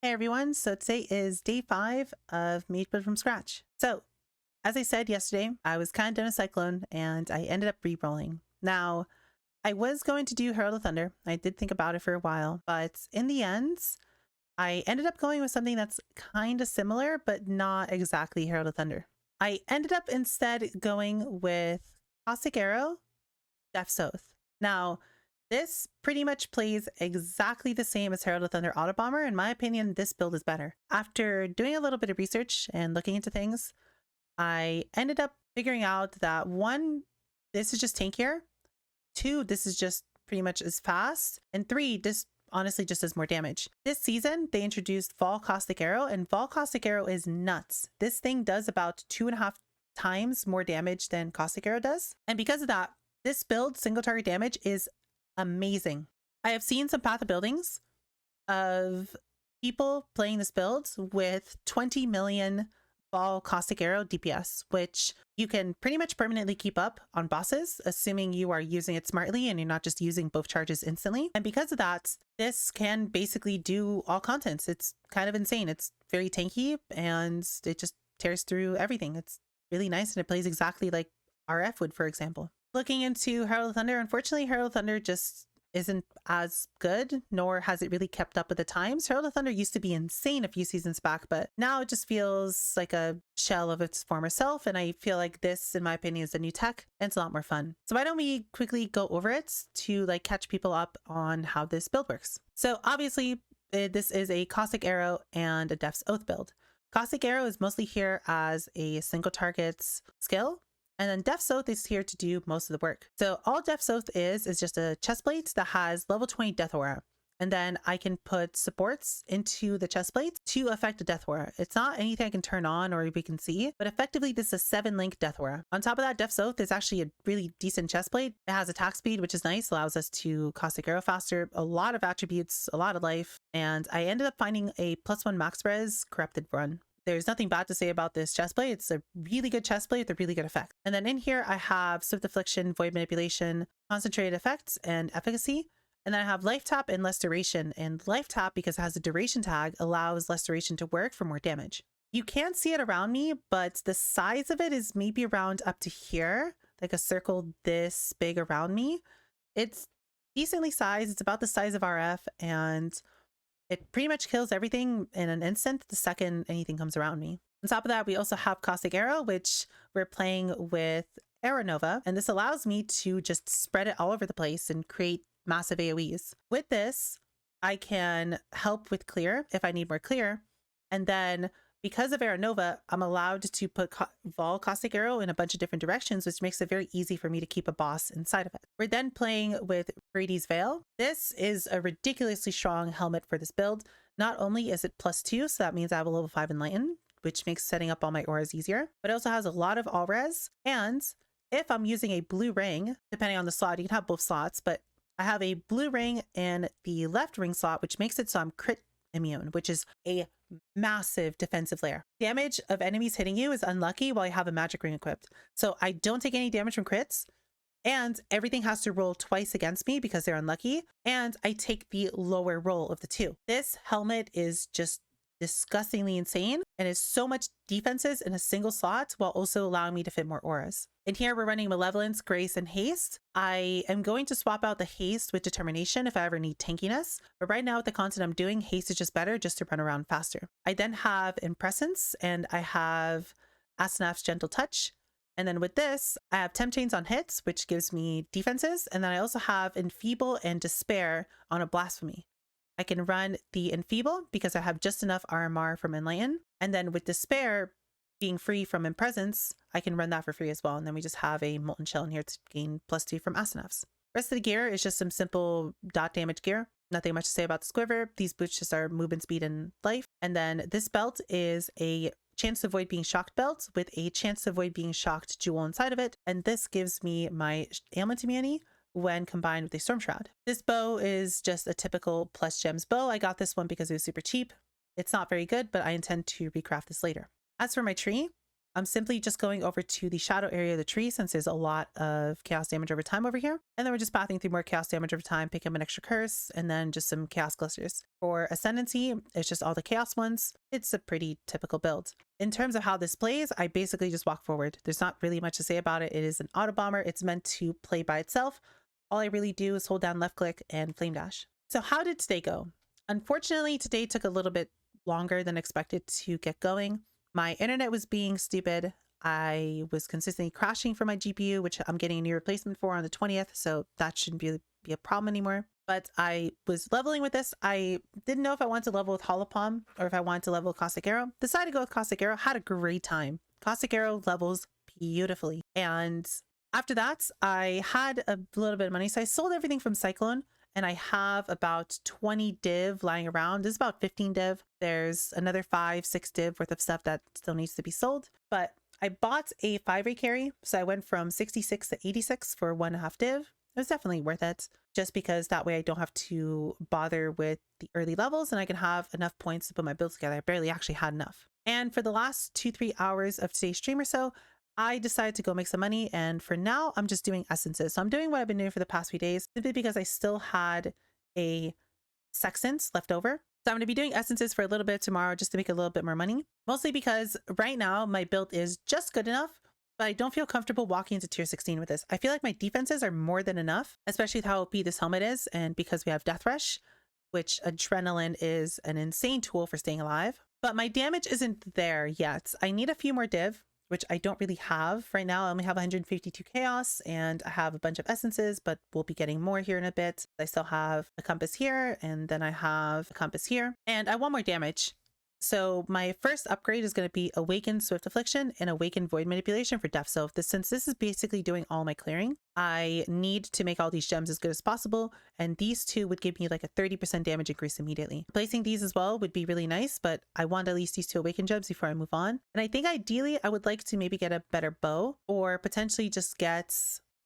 Hey everyone, so today is day 5 of Mageblood from scratch. So, as I said yesterday, I was kind of done a Cyclone and I ended up re-rolling. Now, I was going to do Herald of Thunder. I did think about it for a while, but in the end, I ended up going with something that's kind of similar, but not exactly Herald of Thunder. I ended up instead going with Caustic Arrow, Death's Oath. Now, this pretty much plays exactly the same as Herald of Thunder Autobomber. In my opinion, this build is better. After doing a little bit of research and looking into things, I ended up figuring out that 1, this is just tankier. 2, this is just pretty much as fast. And 3, this honestly just does more damage. This season, they introduced Vol Caustic Arrow, and Vol Caustic Arrow is nuts. This thing does about 2.5 times more damage than Caustic Arrow does. And because of that, this build, single target damage, is amazing. I have seen some path of buildings of people playing this build with 20 million Vol Caustic Arrow DPS, which you can pretty much permanently keep up on bosses, assuming you are using it smartly and you're not just using both charges instantly. And because of that, this can basically do all contents. It's kind of insane. It's very tanky and it just tears through everything. It's really nice and it plays exactly like RF would, for example. Looking into Herald of Thunder, unfortunately, Herald of Thunder just isn't as good, nor has it really kept up with the times. Herald of Thunder used to be insane a few seasons back, but now it just feels like a shell of its former self. And I feel like this, in my opinion, is a new tech and it's a lot more fun. So why don't we quickly go over it to like catch people up on how this build works. So obviously, this is a Caustic Arrow and a Death's Oath build. Caustic Arrow is mostly here as a single target skill. And then Death's Oath is here to do most of the work. So all Death's Oath is just a chestplate that has level 20 Death Aura. And then I can put supports into the chestplate to affect a Death Aura. It's not anything I can turn on or we can see, but effectively this is a 7-link Death Aura. On top of that, Death's Oath is actually a really decent chestplate. It has attack speed, which is nice, allows us to Caustic Arrow faster, a lot of attributes, a lot of life. And I ended up finding a +1 max res corrupted run. There's nothing bad to say about this chestplate. It's a really good chestplate with a really good effect. And then in here, I have Swift Affliction, Void Manipulation, Concentrated Effects, and Efficacy. And then I have Life Tap and Less Duration. And Life Tap, because it has a duration tag, allows Less Duration to work for more damage. You can't see it around me, but the size of it is maybe around up to here, like a circle this big around me. It's decently sized. It's about the size of RF, and it pretty much kills everything in an instant the second anything comes around me. On top of that, we also have Caustic Arrow, which we're playing with Aeronova, and this allows me to just spread it all over the place and create massive AoEs. With this, I can help with clear if I need more clear, and then because of Aeronova, I'm allowed to put Vol Caustic Arrow in a bunch of different directions, which makes it very easy for me to keep a boss inside of it. We're then playing with Brady's Veil. This is a ridiculously strong helmet for this build. Not only is it +2, so that means I have a level 5 Enlighten, which makes setting up all my auras easier, but it also has a lot of all res. And if I'm using a blue ring, depending on the slot, you can have both slots, but I have a blue ring in the left ring slot, which makes it so I'm crit immune, which is a massive defensive layer. Damage of enemies hitting you is unlucky while you have a magic ring equipped. So I don't take any damage from crits, and everything has to roll twice against me because they're unlucky, and I take the lower roll of the two. This helmet is just disgustingly insane and is so much defenses in a single slot while also allowing me to fit more auras. In here, we're running Malevolence, Grace, and Haste. I am going to swap out the Haste with Determination if I ever need tankiness, but right now with the content I'm doing, Haste is just better just to run around faster. I then have Impressions, and I have Asenath's Gentle Touch. And then with this, I have Temp Chains on hits, which gives me defenses, and then I also have Enfeeble and Despair on a Blasphemy. I can run the Enfeeble because I have just enough RMR from Enlighten, and then with Despair being free from Impresence, I can run that for free as well. And then we just have a Molten Shell in here to gain +2 from Asenath's. Rest of the gear is just some simple dot damage gear. Nothing much to say about the Squiver. These boots just are movement speed and life. And then this belt is a chance to avoid being shocked belt with a chance to avoid being shocked jewel inside of it. And this gives me my ailment immunity when combined with a Storm Shroud. This bow is just a typical plus gems bow. I got this one because it was super cheap. It's not very good, but I intend to recraft this later. As for my tree, I'm simply just going over to the shadow area of the tree since there's a lot of chaos damage over time over here. And then we're just pathing through more chaos damage over time, picking up an extra curse, and then just some chaos clusters. For Ascendancy, it's just all the chaos ones. It's a pretty typical build. In terms of how this plays, I basically just walk forward. There's not really much to say about it. It is an auto bomber. It's meant to play by itself. All I really do is hold down left click and flame dash. So how did today go? Unfortunately, today took a little bit longer than expected to get going. My internet was being stupid. I was consistently crashing for my GPU, which I'm getting a new replacement for on the 20th, so that shouldn't be a problem anymore. But I was leveling with this. I didn't know if I wanted to level with Holopalm or if I wanted to level with Caustic Arrow. Decided to go with Caustic Arrow. Had a great time. Caustic Arrow levels beautifully. And after that, I had a little bit of money, so I sold everything from Cyclone. And I have about 20 div lying around. There's about 15 div. There's another 5-6 div worth of stuff that still needs to be sold. But I bought a 5-ray carry. So I went from 66 to 86 for 1.5 div. It was definitely worth it just because that way I don't have to bother with the early levels and I can have enough points to put my build together. I barely actually had enough. And for the last 2-3 hours of today's stream or so, I decided to go make some money, and for now I'm just doing essences. So I'm doing what I've been doing for the past few days simply because I still had a sextant left over. So I'm going to be doing essences for a little bit tomorrow just to make a little bit more money, mostly because right now my build is just good enough, but I don't feel comfortable walking into tier 16 with this. I feel like my defenses are more than enough, especially with how OP this helmet is, and because we have Death Rush, which adrenaline is an insane tool for staying alive. But my damage isn't there yet. I need a few more div, which I don't really have right now. I only have 152 chaos and I have a bunch of essences, but we'll be getting more here in a bit. I still have a compass here and then I have a compass here and I want more damage. So my first upgrade is going to be Awakened Swift Affliction and Awakened Void Manipulation for Depth. So since this is basically doing all my clearing, I need to make all these gems as good as possible. And these two would give me like a 30% damage increase immediately. Placing these as well would be really nice, but I want at least these 2 Awakened gems before I move on. And I think ideally I would like to maybe get a better bow or potentially just get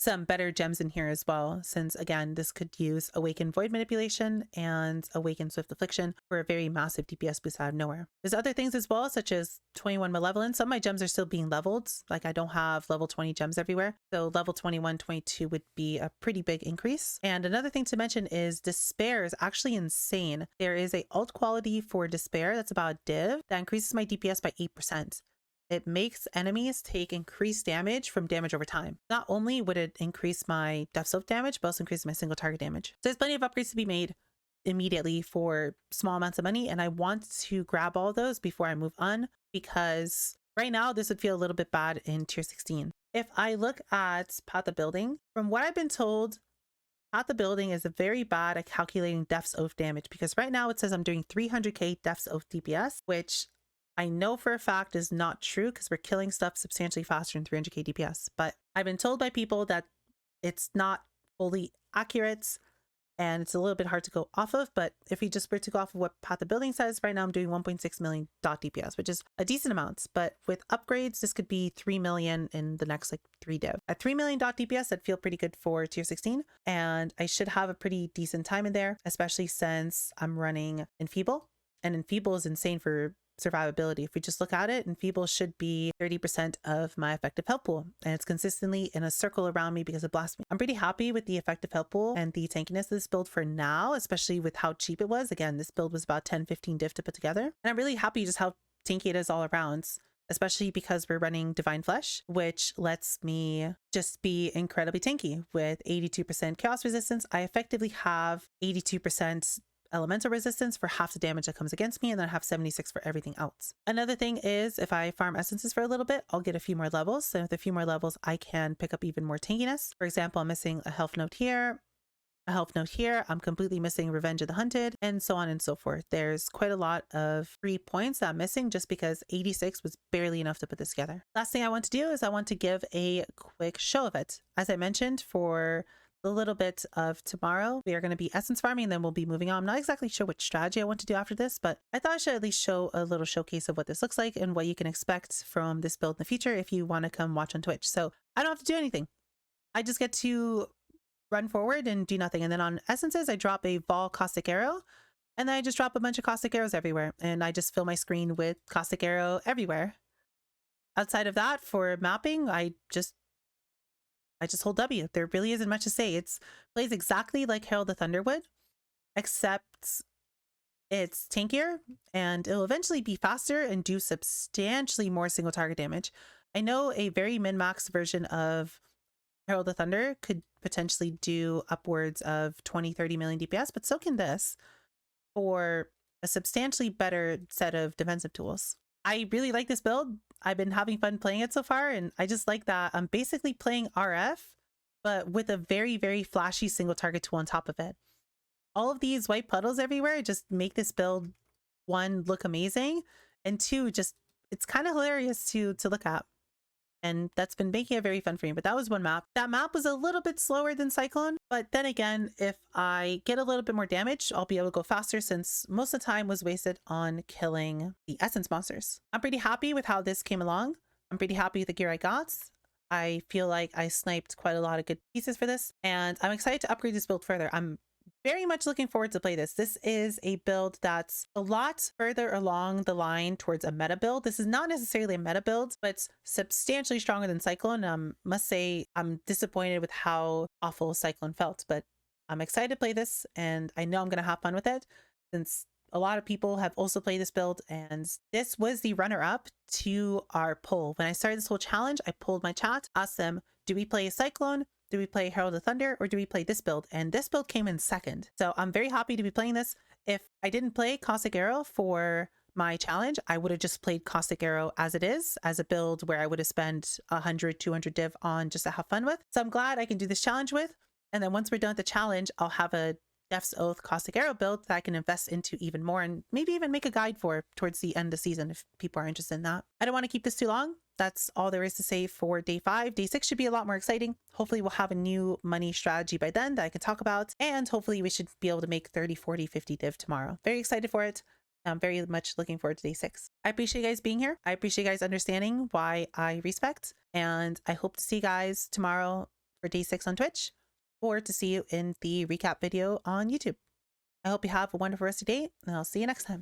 some better gems in here as well, since again this could use Awakened Void Manipulation and Awakened Swift Affliction for a very massive DPS boost out of nowhere. There's other things as well, such as 21 Malevolence. Some of my gems are still being leveled, like I don't have level 20 gems everywhere, so level 21, 22 would be a pretty big increase. And another thing to mention is Despair is actually insane. There is a alt quality for Despair that's about a div that increases my DPS by 8%. It makes enemies take increased damage from damage over time. Not only would it increase my death soap damage, but also increase my single target damage. So there's plenty of upgrades to be made immediately for small amounts of money. And I want to grab all those before I move on, because right now this would feel a little bit bad in tier 16. If I look at Path of Building, from what I've been told, Path of Building is very bad at calculating Death's Oath damage, because right now it says I'm doing 300k Death's Oath DPS, which I know for a fact is not true because we're killing stuff substantially faster than 300k DPS. But I've been told by people that it's not fully accurate and it's a little bit hard to go off of. But if we just were to go off of what Path of Building says, right now I'm doing 1.6 million dot DPS, which is a decent amount. But with upgrades, this could be 3 million in the next like 3 div. At 3 million dot DPS, I'd feel pretty good for tier 16. And I should have a pretty decent time in there, especially since I'm running Enfeeble. And Enfeeble is insane for survivability. If we just look at it, Enfeeble should be 30% of my effective health pool, and it's consistently in a circle around me because it blasts me. I'm pretty happy with the effective health pool and the tankiness of this build for now, especially with how cheap it was. Again, this build was about 10-15 div to put together, and I'm really happy just how tanky it is all around, especially because we're running Divine Flesh, which lets me just be incredibly tanky. With 82% chaos resistance, I effectively have 82% elemental resistance for half the damage that comes against me, and then I have 76 for everything else. Another thing is if I farm essences for a little bit, I'll get a few more levels. And with a few more levels, I can pick up even more tankiness. For example, I'm missing a health note here, a health note here. I'm completely missing Revenge of the Hunted, and so on and so forth. There's quite a lot of free points that I'm missing just because 86 was barely enough to put this together. Last thing I want to do is I want to give a quick show of it. As I mentioned, for a little bit of tomorrow, we are going to be essence farming, and then we'll be moving on. I'm not exactly sure what strategy I want to do after this, but I thought I should at least show a little showcase of what this looks like and what you can expect from this build in the future if you want to come watch on Twitch. So I don't have to do anything. I just get to run forward and do nothing. And then on essences, I drop a Vol Caustic Arrow, and then I just drop a bunch of Caustic Arrows everywhere. And I just fill my screen with Caustic Arrow everywhere. Outside of that, for mapping, I just hold W. There really isn't much to say. It's plays exactly like Herald the Thunder would, except it's tankier and it'll eventually be faster and do substantially more single target damage. I know a very min-max version of Herald the Thunder could potentially do upwards of 20-30 million DPS, but so can this for a substantially better set of defensive tools. I really like this build. I've been having fun playing it so far, and I just like that I'm basically playing RF, but with a very, very flashy single target tool on top of it. All of these white puddles everywhere just make this build, one, look amazing, and two, just it's kind of hilarious to look at. And that's been making it very fun for me. But that was one map. That map was a little bit slower than Cyclone. But then again, if I get a little bit more damage, I'll be able to go faster since most of the time was wasted on killing the essence monsters. I'm pretty happy with how this came along. I'm pretty happy with the gear I got. I feel like I sniped quite a lot of good pieces for this. And I'm excited to upgrade this build further. I'm very much looking forward to play this. This is a build that's a lot further along the line towards a meta build. This is not necessarily a meta build, but it's substantially stronger than Cyclone. Must say I'm disappointed with how awful Cyclone felt, but I'm excited to play this and I know I'm going to have fun with it since a lot of people have also played this build, and this was the runner-up to our poll. When I started this whole challenge, I polled my chat, asked them, do we play Cyclone? Do we play Herald of Thunder, or do we play this build? And this build came in second. So I'm very happy to be playing this. If I didn't play Caustic Arrow for my challenge, I would have just played Caustic Arrow as it is, as a build where I would have spent 100, 200 div on just to have fun with. So I'm glad I can do this challenge with. And then once we're done with the challenge, I'll have a Death's Oath Caustic Arrow build that I can invest into even more and maybe even make a guide for towards the end of the season if people are interested in that. I don't want to keep this too long. That's all there is to say for day 5. Day 6 should be a lot more exciting. Hopefully we'll have a new money strategy by then that I can talk about. And hopefully we should be able to make 30, 40, 50 div tomorrow. Very excited for it. I'm very much looking forward to day 6. I appreciate you guys being here. I appreciate you guys understanding why I respect. And I hope to see you guys tomorrow for day 6 on Twitch, or to see you in the recap video on YouTube. I hope you have a wonderful rest of the day, and I'll see you next time.